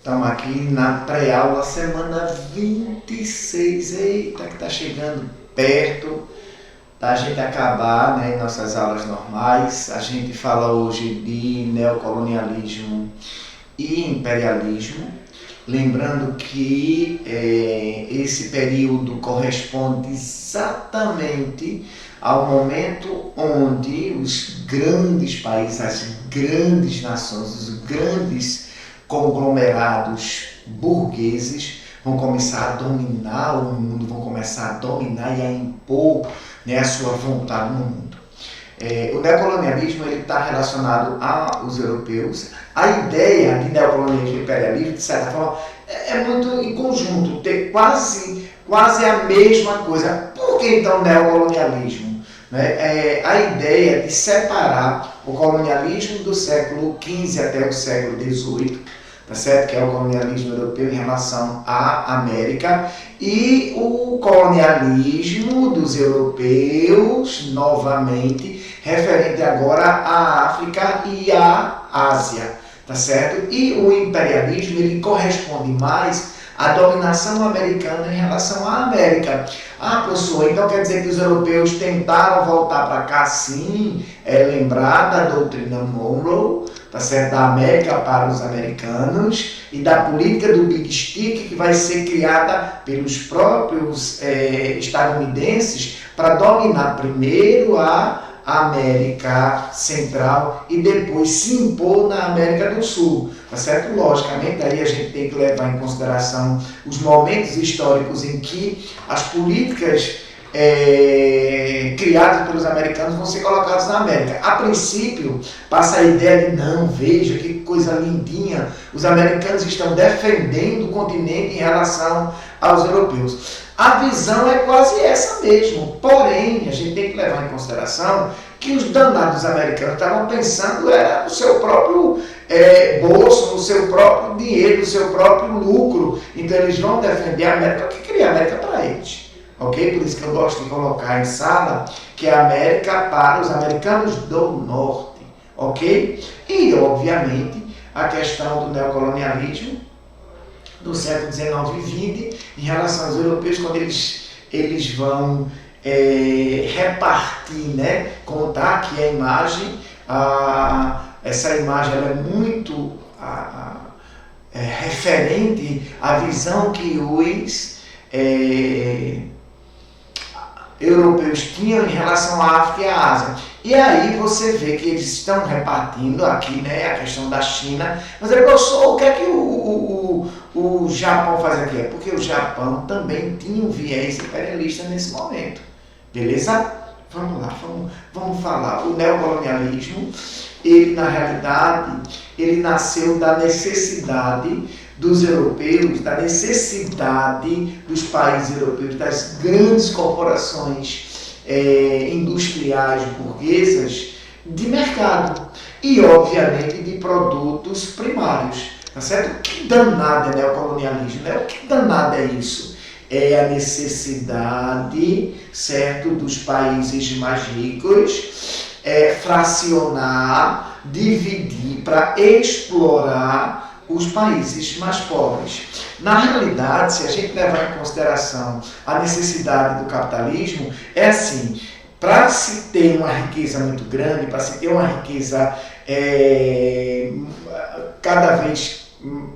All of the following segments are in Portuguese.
Estamos aqui na pré-aula, semana 26. Eita, que está chegando perto da gente acabar, né, nossas aulas normais. A gente fala hoje de neocolonialismo e imperialismo. Lembrando que esse período corresponde exatamente ao momento onde os grandes países, as grandes nações, os grandes conglomerados burgueses vão começar a dominar o mundo, vão começar a dominar e a impor, né, a sua vontade no mundo. O neocolonialismo está relacionado aos europeus. A ideia de neocolonialismo e imperialismo, de certa forma, é muito em conjunto, tem quase a mesma coisa. Por que então neocolonialismo? A ideia de separar o colonialismo do século XV até o século XVIII, tá certo? Que é o colonialismo europeu em relação à América, e o colonialismo dos europeus, novamente, referente agora à África e à Ásia, tá certo? E o imperialismo, ele corresponde mais à dominação americana em relação à América. Professor, então quer dizer que os europeus tentaram voltar para cá? Sim, lembrar da doutrina Monroe, tá certo? Da América para os americanos e da política do Big Stick, que vai ser criada pelos próprios estadunidenses para dominar primeiro a América Central e depois se impor na América do Sul, tá certo? Logicamente, aí a gente tem que levar em consideração os momentos históricos em que as políticas criadas pelos americanos vão ser colocadas na América. A princípio, passa a ideia de, não, veja que coisa lindinha, os americanos estão defendendo o continente em relação aos europeus. A visão é quase essa mesmo, porém, a gente tem que levar em consideração que os danados americanos estavam pensando no seu próprio bolso, no seu próprio dinheiro, no seu próprio lucro. Então eles vão defender a América, porque queria a América para eles. Ok? Por isso que eu gosto de colocar em sala que é a América para os americanos do norte. Ok? E, obviamente, a questão do neocolonialismo do século XIX e XX em relação aos europeus, quando eles vão repartir, né? Como está aqui a imagem, essa imagem ela é muito referente à visão que os europeus tinham em relação à África e à Ásia. E aí você vê que eles estão repartindo aqui, né, a questão da China. Mas o que é que o Japão faz aqui? É porque o Japão também tinha um viés imperialista nesse momento. Beleza? Vamos lá, vamos falar. O neocolonialismo, ele na realidade, ele nasceu da necessidade dos europeus, da necessidade dos países europeus, das grandes corporações industriais burguesas de mercado e, obviamente, de produtos primários. Tá certo? O que danado é neocolonialismo? Né? O que danado é isso? É a necessidade, certo, dos países mais ricos fracionar, dividir para explorar os países mais pobres. Na realidade, se a gente levar em consideração a necessidade do capitalismo, é assim, para se ter uma riqueza muito grande, para se ter uma riqueza cada vez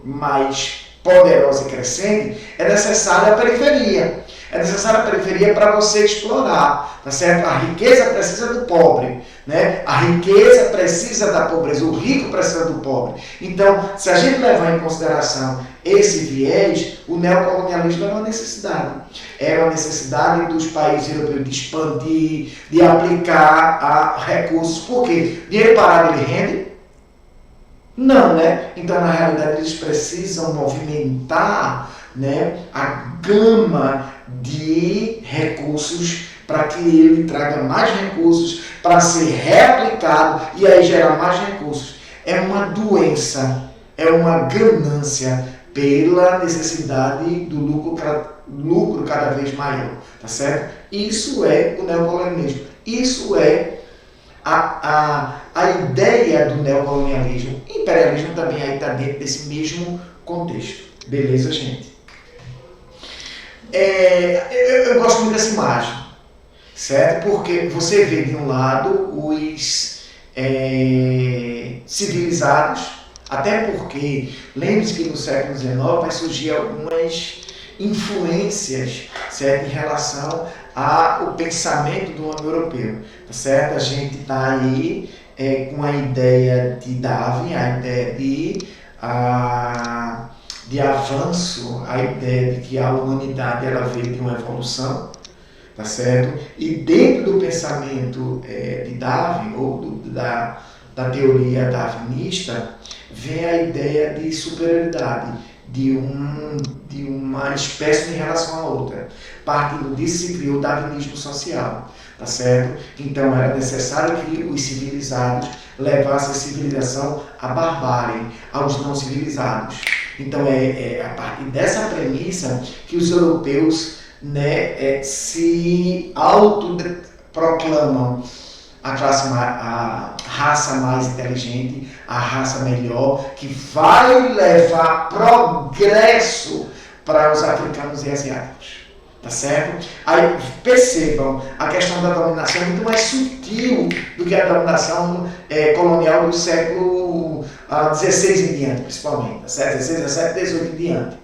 mais poderosa e crescente, é necessária a periferia. É necessária a periferia para você explorar, tá certo? A riqueza precisa do pobre, né? A riqueza precisa da pobreza, o rico precisa do pobre. Então, se a gente levar em consideração esse viés, o neocolonialismo era uma necessidade. Era uma necessidade dos países europeus de expandir, de aplicar recursos. Por quê? Dinheiro parado ele rende? Não, né? Então, na realidade, eles precisam movimentar, né, a gama de recursos para que ele traga mais recursos para ser reaplicado e aí gerar mais recursos. É uma doença, é uma ganância pela necessidade do lucro cada vez maior, tá certo? Isso é o neocolonialismo. Isso é a ideia do neocolonialismo, imperialismo também aí está dentro desse mesmo contexto. Beleza, gente? Eu gosto muito dessa imagem, certo? Porque você vê de um lado os civilizados, até porque, lembre-se que no século XIX vai surgir algumas influências, certo? Em relação ao pensamento do homem europeu, tá certo? A gente está aí com a ideia de Darwin, a ideia de avanço, a ideia de que a humanidade ela veio de uma evolução, tá certo? E dentro do pensamento de Darwin, ou da teoria darwinista, vem a ideia de superioridade, de uma espécie em relação à outra. Partindo disso se criou o darwinismo social, tá certo? Então era necessário que os civilizados levassem a civilização à barbárie, aos não civilizados. Então é a partir dessa premissa que os europeus, né, se autoproclamam a raça mais inteligente, a raça melhor, que vai levar progresso para os africanos e asiáticos. Tá certo? Aí percebam, a questão da dominação é muito mais sutil do que a dominação colonial do século XVI em diante, principalmente. Tá certo? 16, 17, 18 em diante.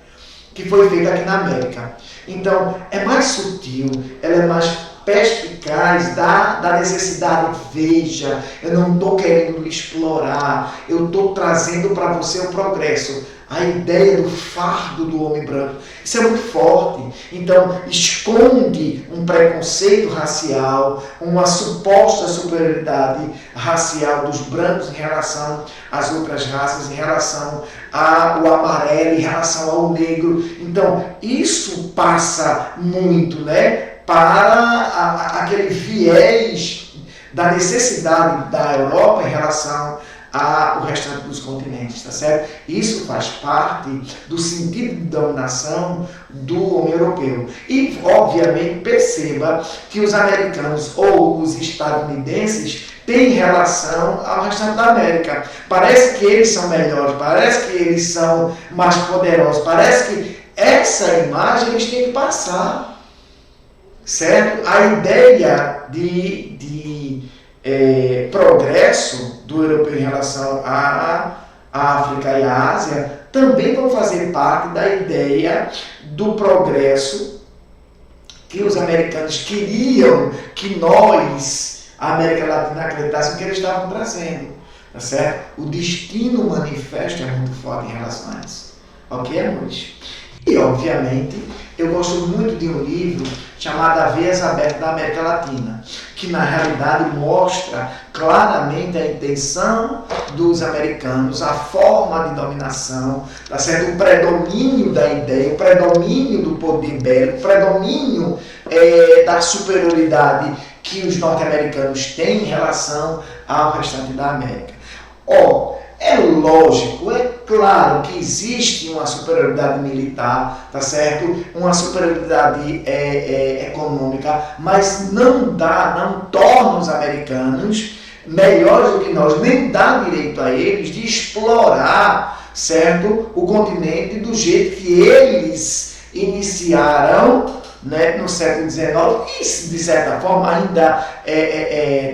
Que foi feita aqui na América. Então, é mais sutil, ela é mais perspicaz da necessidade. Veja, eu não estou querendo explorar, eu estou trazendo para você o progresso. A ideia do fardo do homem branco. Isso é muito forte. Então, esconde um preconceito racial, uma suposta superioridade racial dos brancos em relação às outras raças, em relação ao amarelo, em relação ao negro. Então, isso passa muito, né, para aquele viés da necessidade da Europa em relação ao restante dos continentes, tá certo? Isso faz parte do sentido de dominação do homem europeu. E, obviamente, perceba que os americanos ou os estadunidenses têm relação ao restante da América. Parece que eles são melhores, parece que eles são mais poderosos, parece que essa imagem eles têm que passar, certo? A ideia de progresso do europeu em relação à África e à Ásia também vão fazer parte da ideia do progresso que os americanos queriam que nós, a América Latina, acreditássemos que eles estavam trazendo, tá certo? O destino manifesto é muito forte em relação a isso. Ok, amores? E, obviamente, eu gosto muito de um livro chamado A Veias Abertas da América Latina, que na realidade mostra claramente a intenção dos americanos, a forma de dominação, tá certo? O predomínio da ideia, o predomínio do poder bélico, o predomínio da superioridade que os norte-americanos têm em relação ao restante da América. É lógico, é claro que existe uma superioridade militar, tá certo? Uma superioridade econômica, mas não torna os americanos melhores do que nós, nem dá direito a eles de explorar, certo? O continente do jeito que eles iniciaram, né, no século XIX, e de certa forma ainda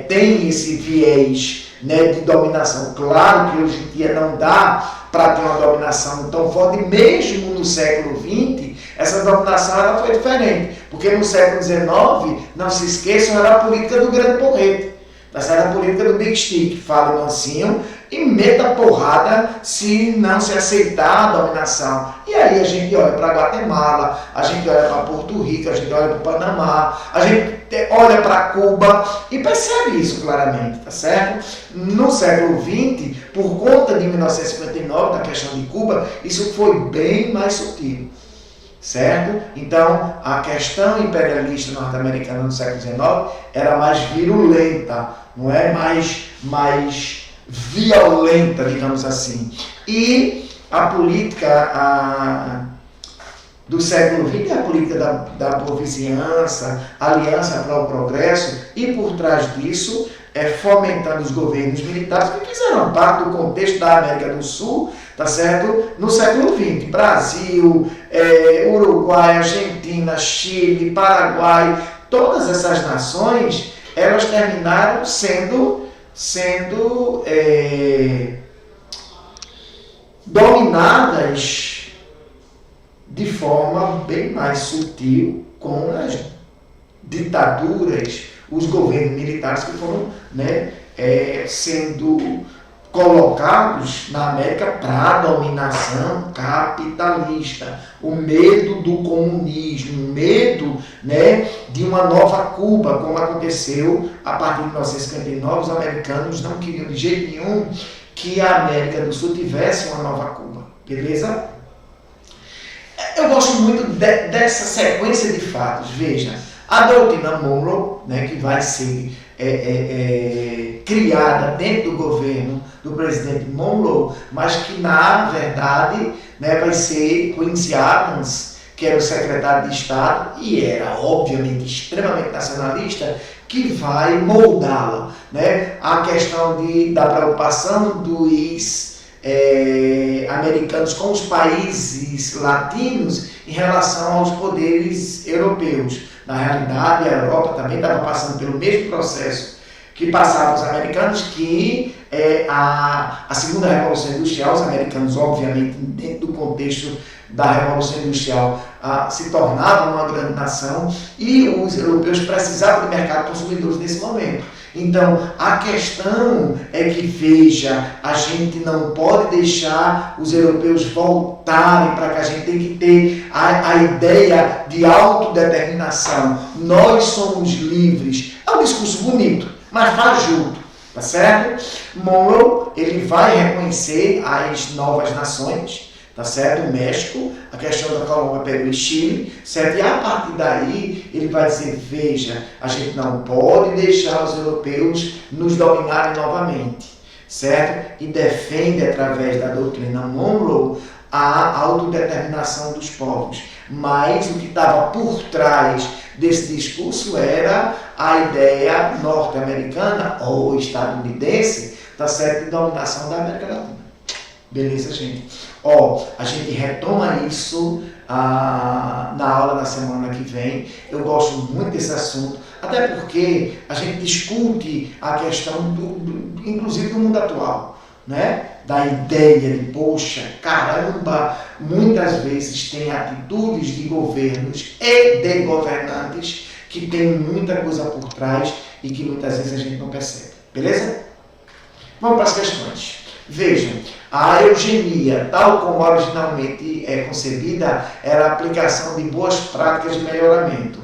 tem esse viés, né, de dominação. Claro que hoje em dia não dá para ter uma dominação tão forte, mesmo no século XX, essa dominação ela foi diferente, porque no século XIX, não se esqueçam, era a política do grande porrete, era a política do big stick, fala mansinho e meta porrada se não se aceitar a dominação. E aí a gente olha para Guatemala, a gente olha para Porto Rico, a gente olha para o Panamá, a gente olha para Cuba e percebe isso claramente, tá certo? No século XX, por conta de 1959, da questão de Cuba, isso foi bem mais sutil, certo? Então, a questão imperialista norte-americana no século XIX era mais virulenta, não é? Mais violenta, digamos assim. E a política do século XX é a política da boa vizinhança, aliança para o progresso, e por trás disso fomentando os governos militares que fizeram parte do contexto da América do Sul, tá certo? No século XX. Brasil, Uruguai, Argentina, Chile, Paraguai, todas essas nações, elas terminaram sendo dominadas de forma bem mais sutil com as ditaduras, os governos militares que foram, né, sendo colocados na América para a dominação capitalista, o medo do comunismo, o medo, né, de uma nova Cuba, como aconteceu a partir de 1959. Os americanos não queriam de jeito nenhum que a América do Sul tivesse uma nova Cuba, beleza? Eu gosto muito dessa sequência de fatos. Veja, a doutrina Monroe, né, que vai ser criada dentro do governo do presidente Monroe, mas que na verdade, né, vai ser Quincy Adams, que era o secretário de Estado e era obviamente extremamente nacionalista, que vai moldá-la, né? A questão da preocupação dos americanos com os países latinos em relação aos poderes europeus. Na realidade, a Europa também estava passando pelo mesmo processo que passavam os americanos, que a segunda Revolução Industrial, os americanos, obviamente, dentro do contexto da Revolução Industrial, se tornavam uma grande nação e os europeus precisavam de mercado consumidores nesse momento. Então, a questão é que, veja, a gente não pode deixar os europeus voltarem para cá, a gente tem que ter a ideia de autodeterminação. Nós somos livres. É um discurso bonito, mas faz junto, tá certo? Monroe, ele vai reconhecer as novas nações, tá certo? O México, a questão da Colômbia, Peru e Chile, certo? E a partir daí, ele vai dizer, veja, a gente não pode deixar os europeus nos dominarem novamente, certo? E defende, através da doutrina Monroe, a autodeterminação dos povos. Mas o que estava por trás desse discurso era a ideia norte-americana ou estadunidense, tá certo? De dominação da América Latina. Beleza, gente? A gente retoma isso na aula da semana que vem. Eu gosto muito desse assunto, até porque a gente discute a questão, inclusive do mundo atual, né? Da ideia de, poxa, caramba, muitas vezes tem atitudes de governos e de governantes que tem muita coisa por trás e que muitas vezes a gente não percebe. Beleza? Vamos para as questões. Vejam, a eugenia, tal como originalmente é concebida, era a aplicação de boas práticas de melhoramento.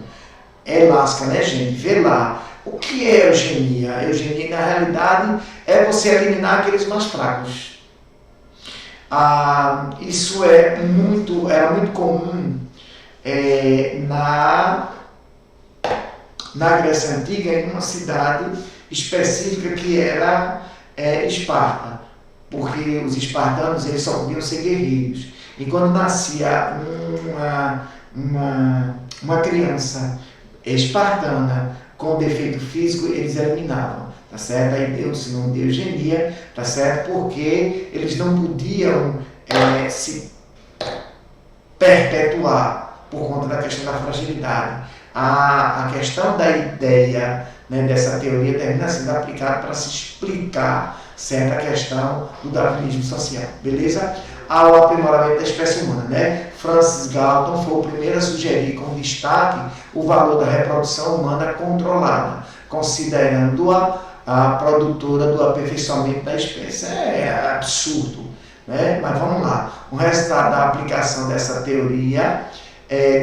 É lasca, né, gente? Vê lá. O que é eugenia? A eugenia, na realidade, é você eliminar aqueles mais fracos. Isso era muito comum na Grécia Antiga, em uma cidade específica que era Esparta. Porque os espartanos, eles só podiam ser guerreiros. E quando nascia uma criança espartana com defeito físico, eles eliminavam, tá certo? Aí deu-se o nome de eugenia, tá certo? Porque eles não podiam se perpetuar por conta da questão da fragilidade. A questão da ideia, né, dessa teoria termina sendo aplicada para se explicar certa questão do darwinismo social, beleza? Ao aprimoramento da espécie humana, né? Francis Galton foi o primeiro a sugerir com destaque o valor da reprodução humana controlada, considerando-a a produtora do aperfeiçoamento da espécie. É absurdo, né? Mas vamos lá. O resultado da aplicação dessa teoria,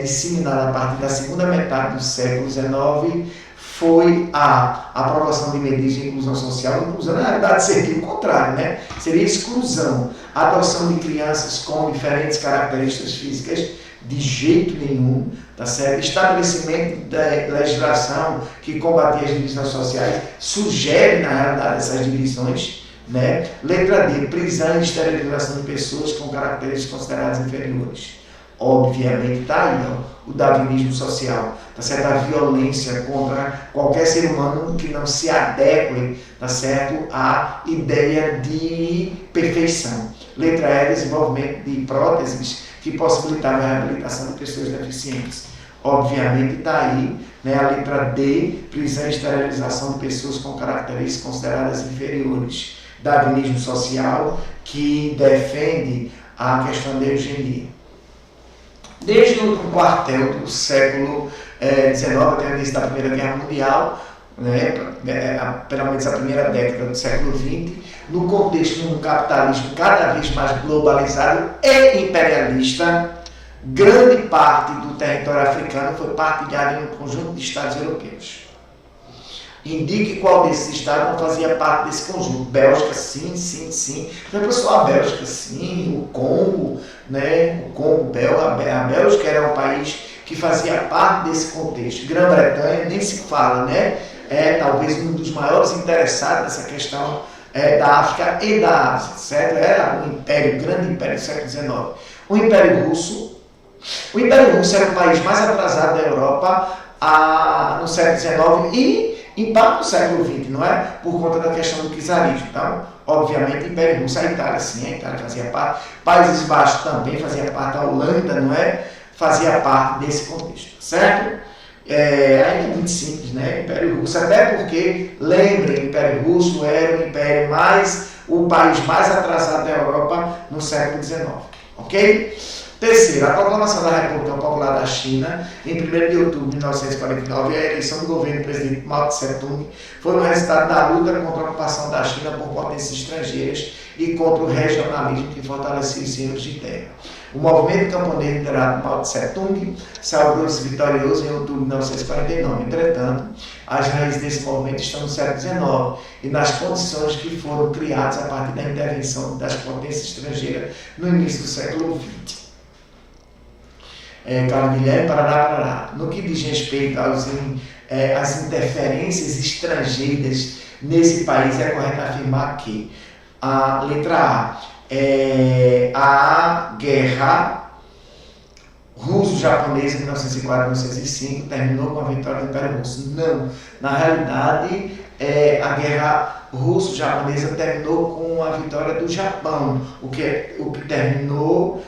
disseminada a partir da segunda metade do século XIX, foi a aprovação de medidas de inclusão social. Inclusão, na realidade, seria o contrário, né? Seria exclusão. A adoção de crianças com diferentes características físicas, de jeito nenhum, tá certo? Estabelecimento da legislação que combatia as divisões sociais, sugere, na realidade, essas divisões, né? Letra D, prisão e esterilização de pessoas com características consideradas inferiores. obviamente está aí, ó, o darwinismo social, tá certo? A violência contra qualquer ser humano que não se adeque, tá certo? À ideia de perfeição. Letra E, desenvolvimento de próteses que possibilitavam a reabilitação de pessoas deficientes. Obviamente está aí, né, a letra D, prisão e esterilização de pessoas com características consideradas inferiores. Darwinismo social, que defende a questão da eugenia. Desde o quartel do século XIX, até o início da Primeira Guerra Mundial, né, pelo menos a primeira década do século XX, no contexto de um capitalismo cada vez mais globalizado e imperialista, grande parte do território africano foi partilhado em um conjunto de estados europeus. Indique qual desses estados não fazia parte desse conjunto. Bélgica, sim, sim, sim. Não é só a Bélgica, sim. O Congo, né? O Congo belga. A Bélgica era um país que fazia parte desse contexto. Grã-Bretanha nem se fala, né? É talvez um dos maiores interessados nessa questão da África e da Ásia, certo? Era um império, grande império do século XIX. O Império Russo. O Império Russo era o país mais atrasado da Europa no século XIX e em parte do século XX, não é? Por conta da questão do czarismo. Então, obviamente, o Império Russo, a Itália, sim, a Itália fazia parte, Países Baixos também fazia parte, a Holanda, não é? Fazia parte desse contexto, certo? Aí é muito simples, né? O Império Russo, até porque, lembrem, o Império Russo era o país mais atrasado da Europa no século XIX, ok? Terceiro, a proclamação da República Popular da China, em 1º de outubro de 1949, e a eleição do governo do presidente Mao Tse-tung foi um resultado da luta contra a ocupação da China por potências estrangeiras e contra o regionalismo que fortalecia os senhores de terra. O movimento camponês liderado por Mao Tse-tung sagrou-se vitorioso em outubro de 1949. Entretanto, as raízes desse movimento estão no século XIX e nas condições que foram criadas a partir da intervenção das potências estrangeiras no início do século XX. Carlos Guilherme, parará. No que diz respeito às interferências estrangeiras nesse país, é correto afirmar que a letra A guerra russo-japonesa de 1904-1905 terminou com a vitória do Império Russo. Não, na realidade, a guerra russo-japonesa terminou com a vitória do Japão, o que terminou.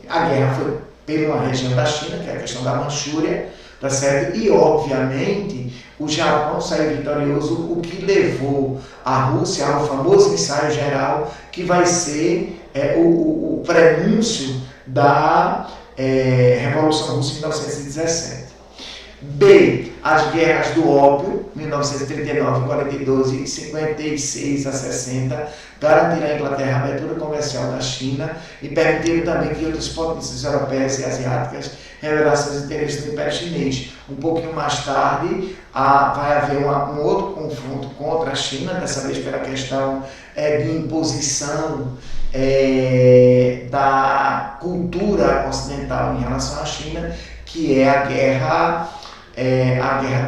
A guerra foi pela região da China, que é a questão da Manchúria, tá certo? E, obviamente, o Japão saiu vitorioso, o que levou a Rússia ao famoso ensaio geral, que vai ser o prenúncio da Revolução Russa de 1917. B. As guerras do ópio, 1939, 42 e 56 a 60, garantiram à Inglaterra a abertura comercial da China e permitiram também que outras potências europeias e asiáticas revelassem os interesses do Império Chinês. Um pouquinho mais tarde, vai haver um outro confronto contra a China, dessa vez pela questão de imposição da cultura ocidental em relação à China, que é a guerra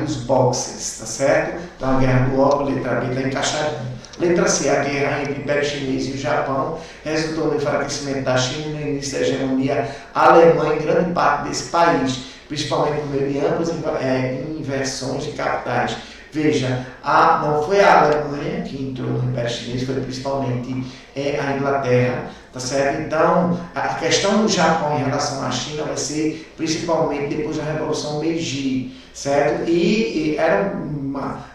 dos boxers, tá certo? Então a guerra do ópio, letra B, está encaixadinha. Letra C, a guerra entre o Império Chinês e o Japão resultou no enfraquecimento da China e no início da hegemonia alemã em grande parte desse país, principalmente por meio de amplas inversões de capitais. Veja, não foi a Alemanha que entrou no Império Chinês, foi principalmente a Inglaterra, tá certo? Então, a questão do Japão em relação à China vai ser principalmente depois da Revolução Meiji, certo? E era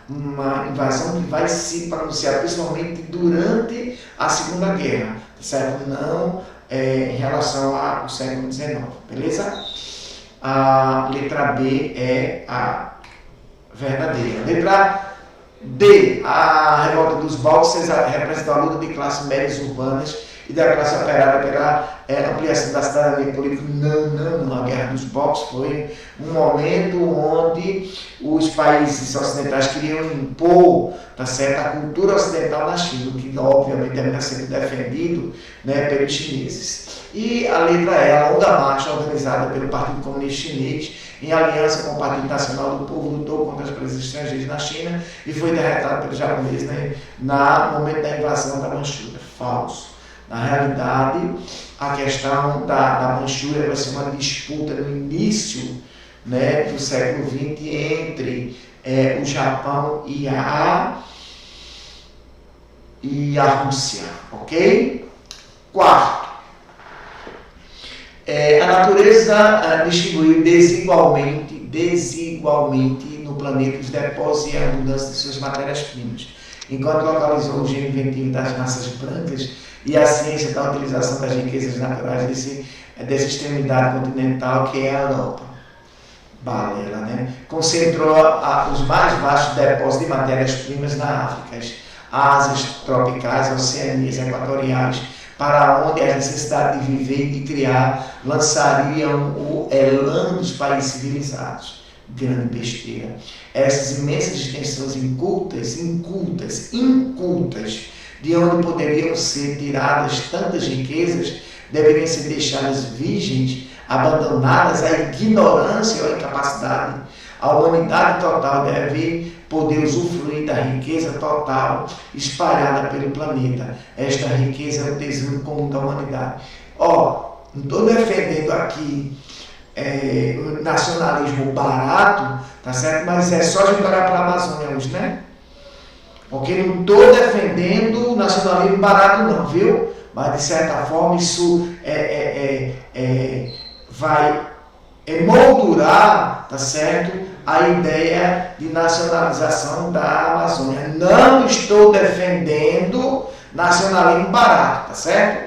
uma invasão que vai se pronunciar principalmente durante a Segunda Guerra, tá certo? Não em relação ao século XIX, beleza? A letra B é a verdadeira. Letra D. A revolta dos Boxers representou a luta de classes médias urbanas e da classe operária pela ampliação da cidadania política. Não. A guerra dos Boxers foi um momento onde os países ocidentais queriam impor, tá certo, a cultura ocidental na China, que obviamente termina sendo defendido, né, pelos chineses. E a letra E, a longa marcha organizada pelo Partido Comunista Chinês, em aliança com o Partido Nacional do Povo, lutou contra as presenças estrangeiras na China e foi derrotado pelos japoneses, né, no momento da invasão da Manchúria. Falso. Na realidade, a questão da Manchúria vai ser uma disputa no início, né, do século XX entre o Japão e a Rússia, ok? Quarto, a natureza distribuiu desigualmente no planeta os depósitos e a abundância de suas matérias-primas, enquanto localizou o gênio inventivo das massas brancas e a ciência da utilização das riquezas naturais dessa extremidade continental que é a Europa. Balela, né? Concentrou os mais vastos depósitos de matérias-primas na África, Ásias tropicais, Oceanias equatoriais, para onde a necessidade de viver e de criar lançariam o elan dos países civilizados. Grande besteira. Essas imensas extensões incultas, de onde poderiam ser tiradas tantas riquezas, deveriam ser deixadas virgens, abandonadas à ignorância ou à incapacidade. A humanidade total deve poder usufruir da riqueza total espalhada pelo planeta. Esta riqueza é o tesouro comum da humanidade. Não estou defendendo aqui o nacionalismo barato, tá certo? Mas é só a gente olhar para a Amazônia hoje, né? Porque não estou defendendo o nacionalismo barato não, viu? Mas de certa forma isso vai emoldurar, tá certo? A ideia de nacionalização da Amazônia. Não estou defendendo nacionalismo barato, tá certo?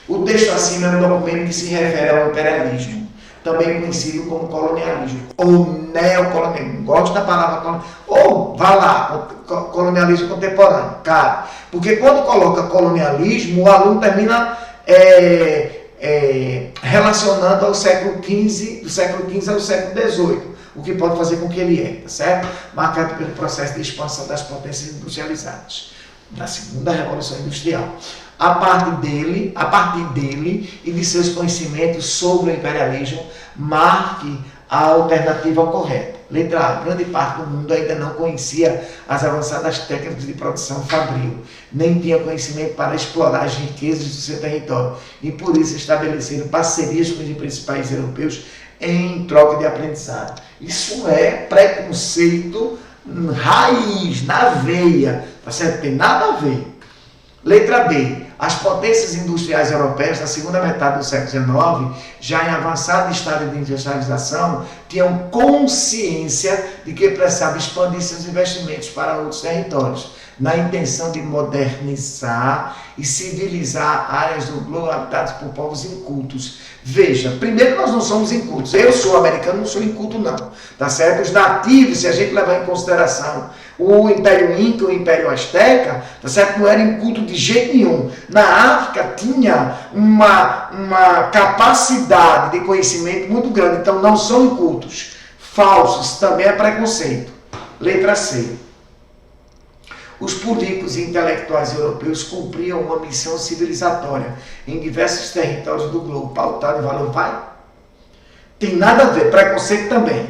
O texto acima é um documento que se refere ao imperialismo, também conhecido como colonialismo, ou neocolonialismo. Gosto da palavra colonialismo. Ou, vá lá, colonialismo contemporâneo, cara. Porque quando coloca colonialismo, o aluno termina relacionando ao século XV, do século XV ao século XVIII, o que pode fazer com que ele tá certo? Marcado pelo processo de expansão das potências industrializadas, da segunda revolução industrial. A partir dele e de seus conhecimentos sobre o imperialismo, marque a alternativa correta. Letra A. Grande parte do mundo ainda não conhecia as avançadas técnicas de produção fabril, nem tinha conhecimento para explorar as riquezas do seu território, e por isso estabeleceram parcerias com os principais europeus em troca de aprendizado. Isso é preconceito raiz, na veia, tá certo? Tem nada a ver. Letra B. As potências industriais europeias, na segunda metade do século XIX, já em avançado estado de industrialização, tinham consciência de que precisavam expandir seus investimentos para outros territórios, na intenção de modernizar e civilizar áreas do globo habitadas por povos incultos. Veja, primeiro nós não somos incultos. Eu sou americano, não sou inculto não, tá certo? Os nativos, se a gente levar em consideração o Império Inca, o Império Azteca, tá certo? Não era inculto de jeito nenhum. Na África tinha uma capacidade de conhecimento muito grande, então não são incultos. Falsos, também é preconceito. Letra C. Os políticos e intelectuais europeus cumpriam uma missão civilizatória em diversos territórios do globo, pautado em valor. Vai? Tem nada a ver, preconceito também.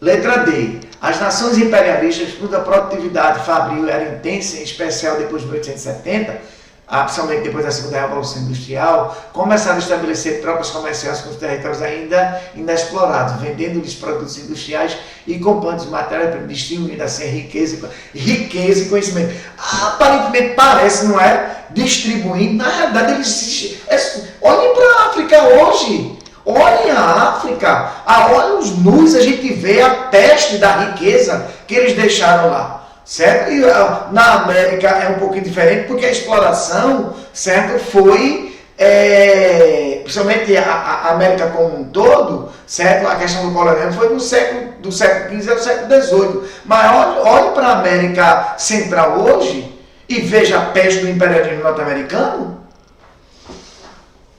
Letra D. As nações imperialistas, cuja produtividade fabril era intensa, em especial depois de 1870, principalmente depois da segunda revolução industrial, começaram a estabelecer trocas comerciais com os territórios ainda inexplorados, vendendo-lhes produtos industriais e comprando os matérias, distribuindo assim riqueza e conhecimento. Aparentemente parece, não é? Distribuindo, na realidade eles... Olhem para a África hoje. Olhem a África, a olhos nus a gente vê a peste da riqueza que eles deixaram lá, certo? E na América é um pouquinho diferente, porque a exploração, certo, foi, principalmente a América como um todo, certo? A questão do colonialismo foi do século XV ao século XVIII. Mas olhe para a América Central hoje e veja a peste do imperialismo norte-americano.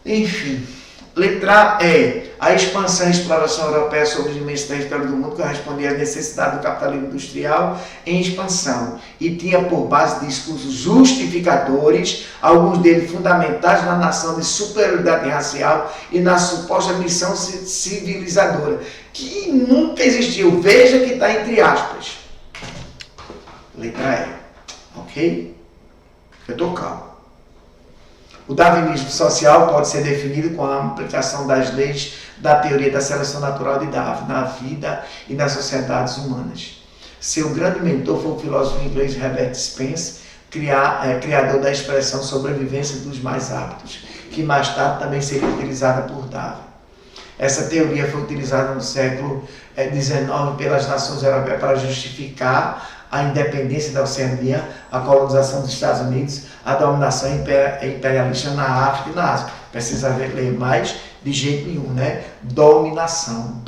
Enfim. Letra E. A expansão e exploração europeia sobre os imensos territórios do mundo correspondia às necessidades do capitalismo industrial em expansão e tinha por base discursos justificadores, alguns deles fundamentais na nação de superioridade racial e na suposta missão civilizadora, que nunca existiu. Veja que está entre aspas. Letra E. Ok? Eu estou calmo. O darwinismo social pode ser definido com a aplicação das leis da teoria da seleção natural de Darwin na vida e nas sociedades humanas. Seu grande mentor foi o filósofo inglês Herbert Spencer, criador da expressão sobrevivência dos mais aptos, que mais tarde também seria utilizada por Darwin. Essa teoria foi utilizada no século XIX pelas nações europeias para justificar a independência da Oceania, a colonização dos Estados Unidos, a dominação imperialista na África e na Ásia. Precisa ler mais de jeito nenhum, né? Dominação.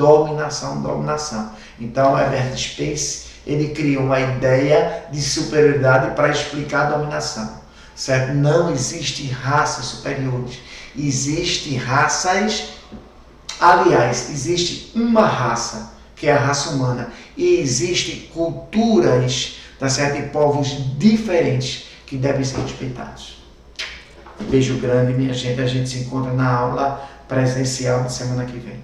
Então, Herbert Spencer, ele criou uma ideia de superioridade para explicar a dominação, certo? Não existe raças superiores, existe raças, aliás, existe uma raça, que é a raça humana, e existem culturas, tá certo? E povos diferentes que devem ser respeitados. Beijo grande, minha gente. A gente se encontra na aula presencial na semana que vem.